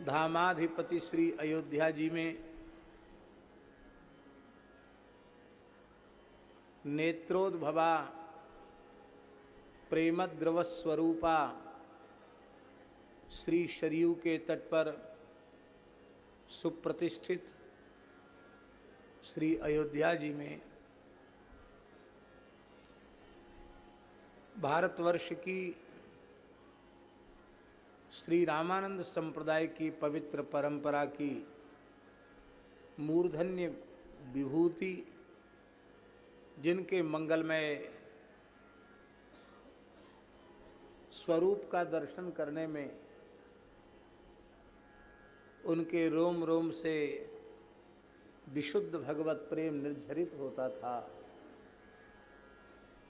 धामाधिपति श्री अयोध्या जी में नेत्रोद्भवा प्रेमद्रव स्वरूपा श्री शरयू के तट पर सुप्रतिष्ठित श्री अयोध्या जी में भारतवर्ष की श्री रामानंद संप्रदाय की पवित्र परंपरा की मूर्धन्य विभूति, जिनके मंगलमय स्वरूप का दर्शन करने में उनके रोम रोम से विशुद्ध भगवत प्रेम निर्झरित होता था,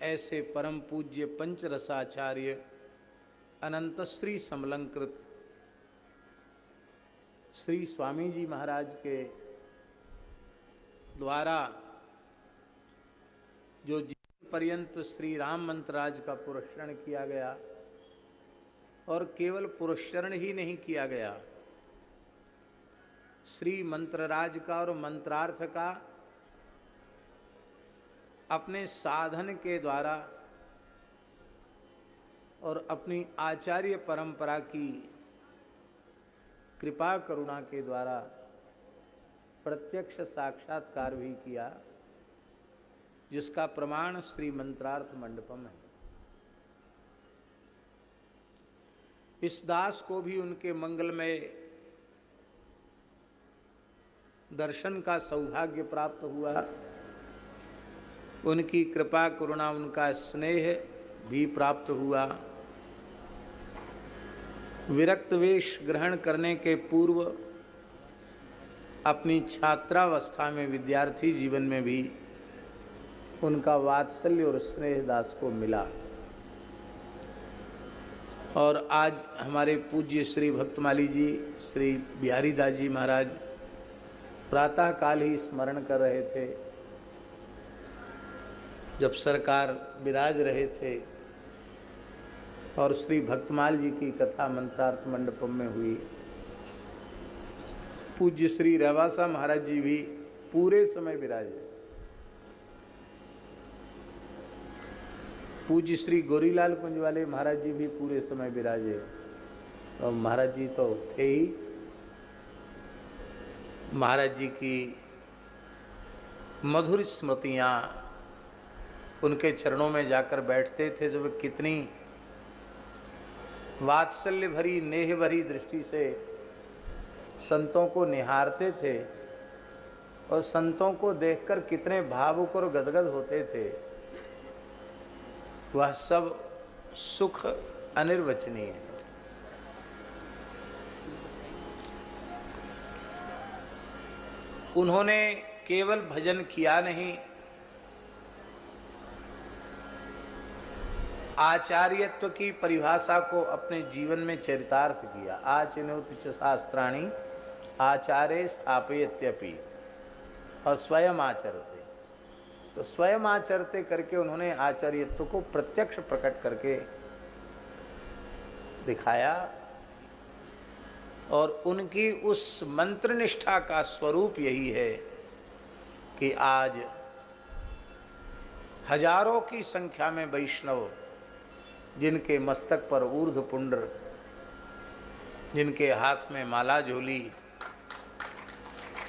ऐसे परम पूज्य पंचरसाचार्य अनंत श्री समलंकृत श्री स्वामी जी महाराज के द्वारा जो जीवन पर्यंत श्री राम मंत्रराज का पुरस्करण किया गया, और केवल पुरस्करण ही नहीं किया गया, श्री मंत्रराज का और मंत्रार्थ का अपने साधन के द्वारा और अपनी आचार्य परंपरा की कृपा करुणा के द्वारा प्रत्यक्ष साक्षात्कार भी किया, जिसका प्रमाण श्री मंत्रार्थ मंडपम है। इस दास को भी उनके मंगलमय दर्शन का सौभाग्य प्राप्त हुआ, उनकी कृपा करुणा उनका स्नेह भी प्राप्त हुआ। विरक्त वेश ग्रहण करने के पूर्व अपनी छात्रावस्था में, विद्यार्थी जीवन में भी उनका वात्सल्य और स्नेह दास को मिला, और आज हमारे पूज्य श्री भक्तमाली जी, श्री बिहारी दास जी महाराज प्रातः काल ही स्मरण कर रहे थे, जब सरकार विराज रहे थे और श्री भक्तमाल जी की कथा मंत्रार्थ मंडपम में हुई। पूज्य श्री रवासा महाराज जी भी पूरे समय विराजे, पूज्य श्री गोरीलाल कुंज वाले महाराज जी भी पूरे समय विराजे, और महाराज जी तो थे ही। महाराज जी की मधुर स्मृतियाँ उनके चरणों में जाकर बैठते थे, जो वे कितनी वात्सल्य भरी, नेह भरी दृष्टि से संतों को निहारते थे, और संतों को देखकर कितने भावुक और गदगद होते थे, वह सब सुख अनिर्वचनीय है। उन्होंने केवल भजन किया नहीं, आचार्यत्व की परिभाषा को अपने जीवन में चरितार्थ किया। आचिनोति च शास्त्राणि आचार्य स्थापयत्यपि, और स्वयं आचरते, तो स्वयं आचरते करके उन्होंने आचार्यत्व को प्रत्यक्ष प्रकट करके दिखाया, और उनकी उस मंत्र निष्ठा का स्वरूप यही है कि आज हजारों की संख्या में वैष्णव, जिनके मस्तक पर ऊर्ध्व पुंड्र, जिनके हाथ में माला झोली,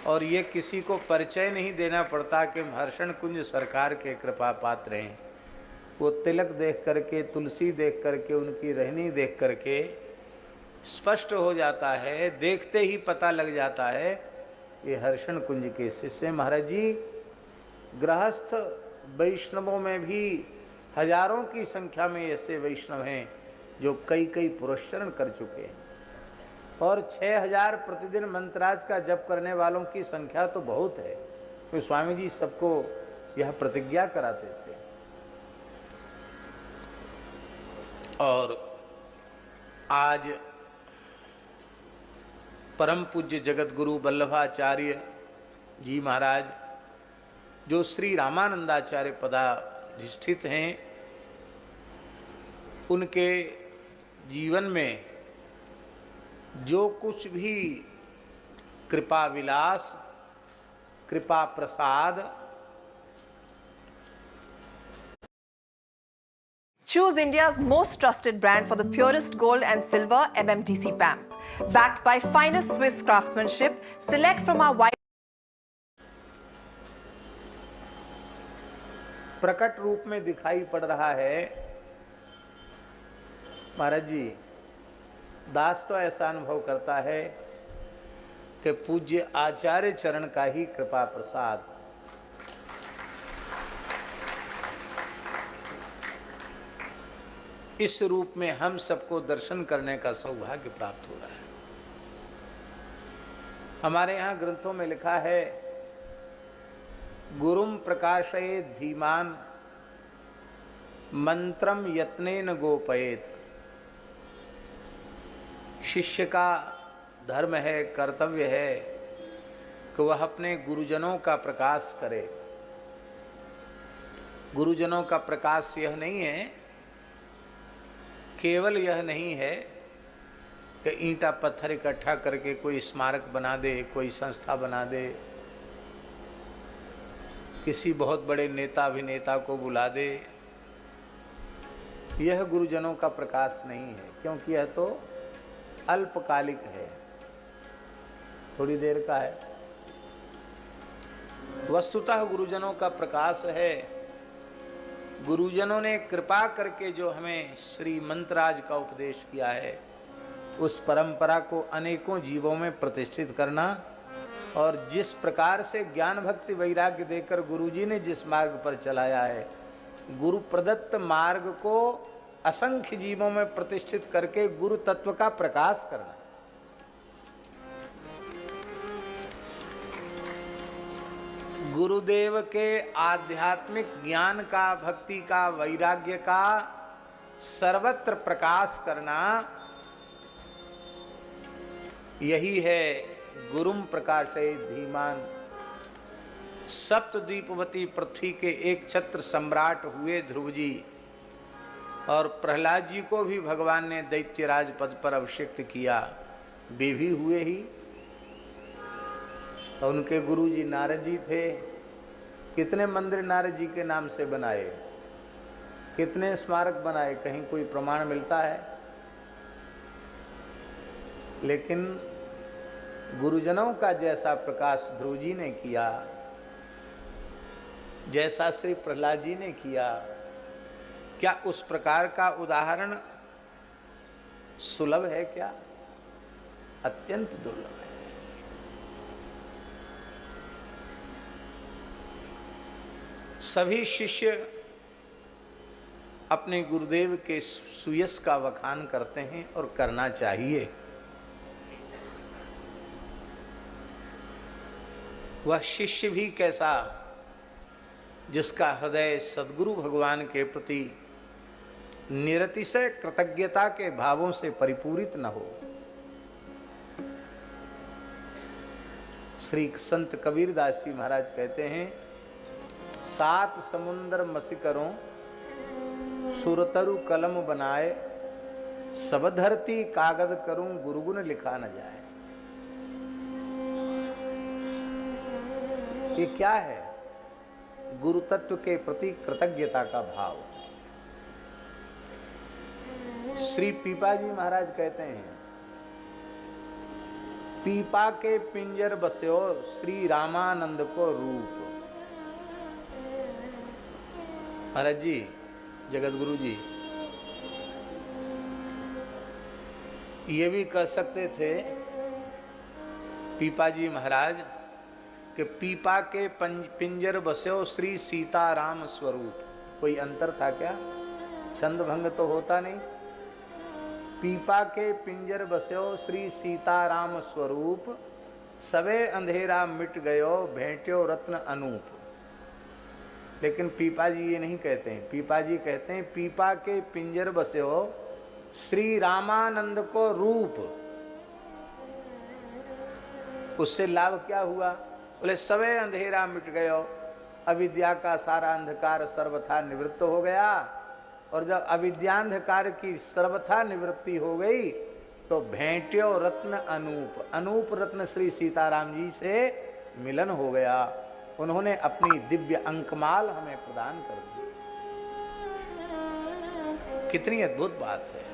और ये किसी को परिचय नहीं देना पड़ता कि हम हर्षण कुंज सरकार के कृपा पात्र हैं। वो तिलक देख करके, तुलसी देख करके, उनकी रहनी देख करके स्पष्ट हो जाता है, देखते ही पता लग जाता है ये हर्षण कुंज के शिष्य महाराज जी। गृहस्थ वैष्णवों में भी हजारों की संख्या में ऐसे वैष्णव हैं जो कई कई पुरस्करण कर चुके हैं, और 6000 प्रतिदिन मंत्राज का जप करने वालों की संख्या तो बहुत है। तो स्वामी जी सबको यह प्रतिज्ञा कराते थे। और आज परम पूज्य जगत गुरु वल्लभाचार्य जी महाराज, जो श्री रामानंदाचार्य पदाधिष्ठित हैं, उनके जीवन में जो कुछ भी कृपा विलास, कृपा प्रसाद, Choose India's most trusted brand for the purest gold and silver MMTC PAMP. Backed by finest Swiss craftsmanship, select from our wide प्रकट रूप में दिखाई पड़ रहा है। महाराज जी, दास तो ऐसा अनुभव करता है कि पूज्य आचार्य चरण का ही कृपा प्रसाद, इस रूप में हम सबको दर्शन करने का सौभाग्य प्राप्त हो रहा है। हमारे यहाँ ग्रंथों में लिखा है, गुरुम प्रकाशयेत् धीमान मंत्रम यत्नेन गोपयेत्। शिष्य का धर्म है, कर्तव्य है कि वह अपने गुरुजनों का प्रकाश करे। गुरुजनों का प्रकाश यह नहीं है, केवल यह नहीं है कि ईंटा पत्थर इकट्ठा करके कोई स्मारक बना दे, कोई संस्था बना दे, किसी बहुत बड़े नेता अभिनेता को बुला दे। यह गुरुजनों का प्रकाश नहीं है, क्योंकि यह तो अल्पकालिक है, थोड़ी देर का है। वस्तुतः गुरुजनों का प्रकाश है, गुरुजनों ने कृपा करके जो हमें श्री मंत्राज का उपदेश किया है, उस परंपरा को अनेकों जीवों में प्रतिष्ठित करना, और जिस प्रकार से ज्ञान भक्ति वैराग्य देकर गुरुजी ने जिस मार्ग पर चलाया है, गुरु प्रदत्त मार्ग को असंख्य जीवों में प्रतिष्ठित करके गुरु तत्व का प्रकाश करना। गुरुदेव के आध्यात्मिक ज्ञान का, भक्ति का, वैराग्य का सर्वत्र प्रकाश करना, यही है गुरुम प्रकाशयेत् धीमान। सप्तद्वीपवती पृथ्वी के एक छत्र सम्राट हुए ध्रुव जी, और प्रहलाद जी को भी भगवान ने दैत्यराज पद पर अभिषिक्त किया, वे भी हुए ही। तो उनके गुरु जी नारद जी थे। कितने मंदिर नारद जी के नाम से बनाए, कितने स्मारक बनाए, कहीं कोई प्रमाण मिलता है? लेकिन गुरुजनों का जैसा प्रकाश ध्रुव जी ने किया, जैसा श्री प्रहलाद जी ने किया, क्या उस प्रकार का उदाहरण सुलभ है? क्या अत्यंत दुर्लभ है। सभी शिष्य अपने गुरुदेव के सुयश का वखान करते हैं, और करना चाहिए। वह शिष्य भी कैसा, जिसका हृदय सद्गुरु भगवान के प्रति निरतिशय कृतज्ञता के भावों से परिपूरित न हो। श्री संत कबीरदास जी महाराज कहते हैं, 7 समुंदर मसिकरों सुरतरु कलम बनाए, सब धरती कागज करूं गुरुगुण लिखा न जाए। ये क्या है? गुरु तत्व के प्रति कृतज्ञता का भाव। श्री पीपा जी महाराज कहते हैं, पीपा के पिंजर बस्यो श्री रामानंद को रूप। महाराज जी, जगत गुरु जी ये भी कह सकते थे, पीपा जी महाराज, कि पीपा के पिंजर बस्यो श्री सीताराम स्वरूप। कोई अंतर था क्या? छंद भंग तो होता नहीं। पीपा के पिंजर बस्यो श्री सीताराम स्वरूप, सवे अंधेरा मिट गयो भेंट्यो रत्न अनूप। लेकिन पीपा जी ये नहीं कहते हैं। पीपा जी कहते हैं, पीपा के पिंजर बस्यो श्री रामानंद को रूप। उससे लाभ क्या हुआ? बोले सवे अंधेरा मिट गयो, अविद्या का सारा अंधकार सर्वथा निवृत्त हो गया। और जब अविद्यांधकार की सर्वथा निवृत्ति हो गई, तो भेंट्यो रत्न अनूप, अनूप रत्न श्री सीताराम जी से मिलन हो गया। उन्होंने अपनी दिव्य अंकमाल हमें प्रदान कर दी। कितनी अद्भुत बात है।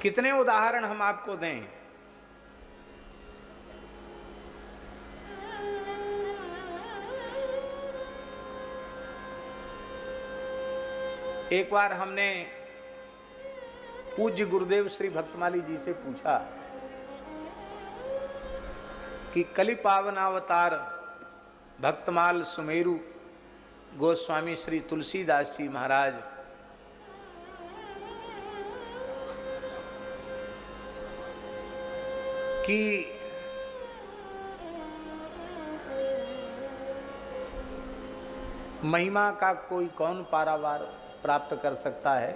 कितने उदाहरण हम आपको दें। एक बार हमने पूज्य गुरुदेव श्री भक्तमाली जी से पूछा कि कलि पावनावतार भक्तमाल सुमेरु गोस्वामी श्री तुलसीदास जी महाराज की महिमा का कोई कौन पारावार प्राप्त कर सकता है।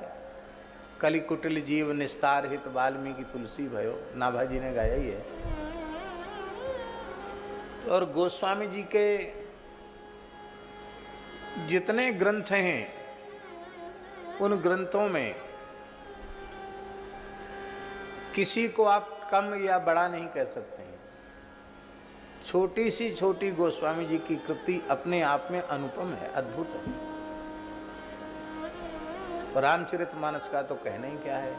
कलि कुटिल जीव निस्तार हित वाल्मीकि तुलसी भयो, नाभा जी ने गाया ही है। और गोस्वामी जी के जितने ग्रंथ हैं उन ग्रंथों में किसी को आप कम या बड़ा नहीं कह सकते हैं। छोटी सी छोटी गोस्वामी जी की कृति अपने आप में अनुपम है, अद्भुत है। रामचरितमानस का तो कहना ही क्या है।